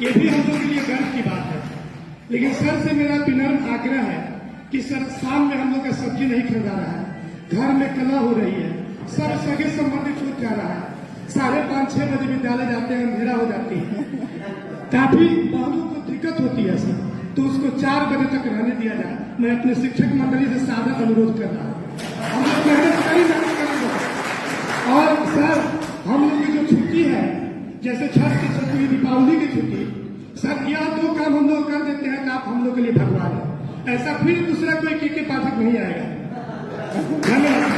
ये भी हम लोग के लिए गर्व की बात है। लेकिन सर से मेरा विनम्र आग्रह है कि सर शाम में हम लोग का सब्जी नहीं खरीदा रहा है, घर में कला हो रही है, सब सगे संबंधी छूट जा रहा है, 5:30-6 बजे विद्यालय जाते हैं, अंधेरा हो जाती है, काफी बहनों को दिक्कत होती है सर, तो उसको 4 बजे तक रहने दिया जाए। मैं अपने शिक्षक मंडली से सादर अनुरोध कर रहा हूँ, हम लोग मेहनत करेंगे। और सर हम लोग की जो छुट्टी है, जैसे छठ की छुट्टी, दीपावली की छुट्टी, सर यह 2 काम हम लोग कर देते हैं तो आप हम लोग के लिए भगवान है। ऐसा फिर दूसरा कोई के पाठक नहीं आएगा। धन्यवाद।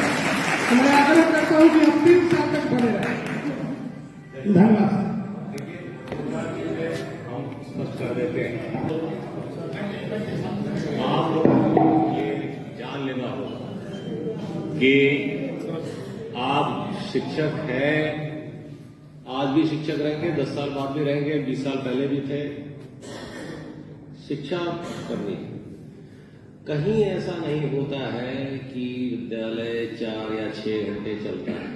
मैं आग्रह करता हूँ कि हम 3 साल तक बने रहें। धन्यवाद। हम स्पष्ट कर देते हैं, आप लोगों को ये जान लेना होगा कि आप शिक्षक हैं, आज भी शिक्षक रहेंगे, 10 साल बाद भी रहेंगे, 20 साल पहले भी थे। शिक्षा करनी है। कहीं ऐसा नहीं होता है कि विद्यालय 4 या 6 घंटे चलता है।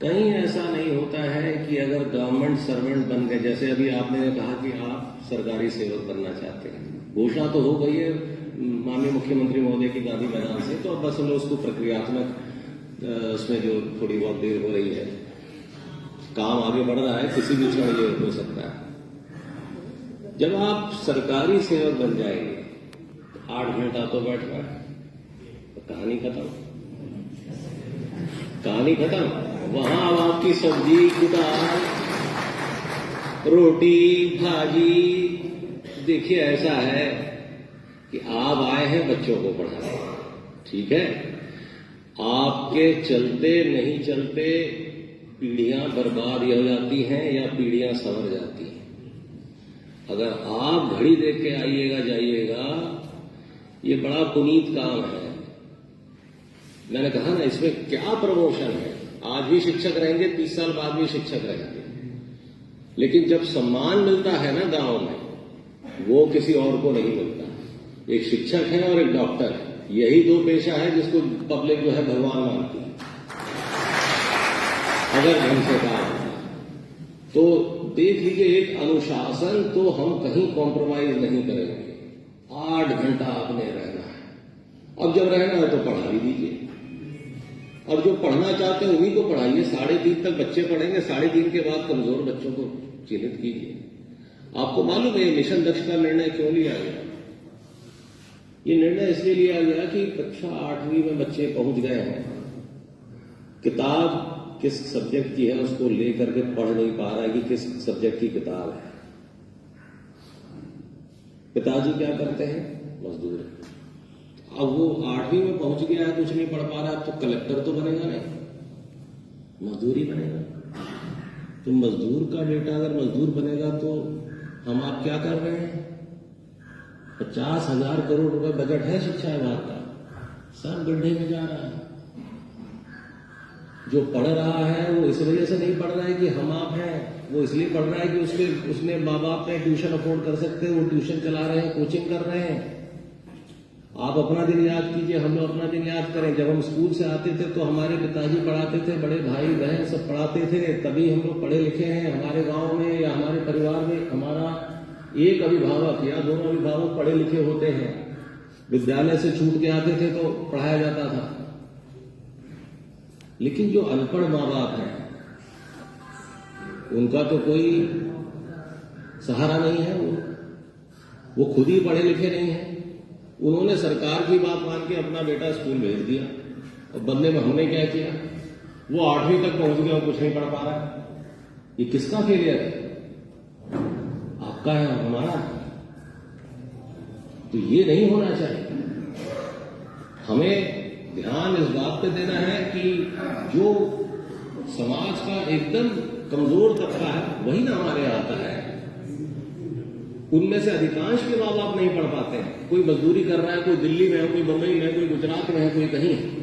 कहीं ऐसा नहीं होता है कि अगर गवर्नमेंट सर्वेंट बन गए, जैसे अभी आपने कहा कि आप सरकारी सेवक बनना चाहते हैं, घोषणा तो हो गई है माननीय मुख्यमंत्री महोदय की गांधी मैदान से, तो अब बस हम लोग उसको प्रक्रियात्मक उसमें जो थोड़ी बहुत देर हो रही है, काम आगे बढ़ रहा है, किसी भी क्षण ये हो सकता है। जब आप सरकारी सेवक बन जाएंगे तो 8 घंटा तो बैठ गए, तो कहानी खत्म। कहानी खत्म। वहां अब आपकी सब्जी, दाल, रोटी, भाजी, देखिए ऐसा है कि आप आए हैं बच्चों को पढ़ाने, ठीक है, आपके चलते नहीं चलते पीढ़ियां बर्बाद हो जाती हैं या पीढ़ियां संवर जाती हैं। अगर आप घड़ी देख के आइएगा जाइएगा, ये बड़ा पुनीत काम है। मैंने कहा ना, इसमें क्या प्रमोशन है। आज भी शिक्षक रहेंगे, 30 साल बाद भी शिक्षक रहेंगे, लेकिन जब सम्मान मिलता है ना गांव में, वो किसी और को नहीं मिलता। एक शिक्षक है और एक डॉक्टर है, यही 2 पेशा है जिसको पब्लिक जो है भगवान मानती है। अगर ढंग से काम होता तो देख लीजिए, एक अनुशासन तो हम कहीं कॉम्प्रोमाइज नहीं करेंगे। 8 घंटा आपने रहना है, अब जब रहना है तो पढ़ा भी दीजिए, और जो पढ़ना चाहते हैं उन्हीं को पढ़ाइए। 3:30 तक बच्चे पढ़ेंगे, 3:30 के बाद कमजोर बच्चों को चिन्हित कीजिए। आपको मालूम है ये मिशन दक्ष का निर्णय क्यों लिया गया? ये निर्णय इसलिए लिया गया कि कक्षा 8वीं में बच्चे पहुंच गए हैं, किताब किस सब्जेक्ट की है उसको लेकर के पढ़ नहीं पा रहा है कि किस सब्जेक्ट की किताब है। पिताजी क्या करते हैं? मजदूर है। अब वो 8वीं में पहुंच गया है, कुछ नहीं पढ़ पा रहा है, तो कलेक्टर तो बनेगा नहीं, मजदूर ही बनेगा। तो मजदूर का बेटा अगर मजदूर बनेगा तो हम आप क्या कर रहे हैं? 50,000 करोड़ रुपए बजट है शिक्षा विभाग का, सब गड्ढे में जा रहा है। जो पढ़ रहा है वो इस वजह से नहीं पढ़ रहा है कि हम आप हैं, वो इसलिए पढ़ रहा है कि उसने माँ बाप ने ट्यूशन अफोर्ड कर सकते हैं, वो ट्यूशन चला रहे हैं, कोचिंग कर रहे हैं। आप अपना दिन याद कीजिए, हम लोग अपना दिन याद करें। जब हम स्कूल से आते थे तो हमारे पिताजी पढ़ाते थे, बड़े भाई बहन सब पढ़ाते थे, तभी हम लोग पढ़े लिखे हैं। हमारे गांव में या हमारे परिवार में हमारा एक अभिभावक या 2 अभिभावक पढ़े लिखे होते हैं। विद्यालय से छूट के आते थे तो पढ़ाया जाता था। लेकिन जो अनपढ़ माँ बाप हैं उनका तो कोई सहारा नहीं है। वो खुद ही पढ़े लिखे नहीं है। उन्होंने सरकार की बात मान के अपना बेटा स्कूल भेज दिया, और बदले में हमने क्या किया? वो 8वीं तक पहुंच गया और कुछ नहीं पढ़ पा रहा है। ये किसका फेलियर है? आपका है, हमारा? तो ये नहीं होना चाहिए। हमें ध्यान इस बात पे देना है कि जो समाज का एकदम कमजोर तबका है वही ना हमारे आता है। उनमें से अधिकांश के माँ बाप नहीं पढ़ पाते हैं। कोई मजदूरी कर रहा है, कोई दिल्ली में है, कोई बंबई में है, कोई गुजरात में है, कोई कहीं है।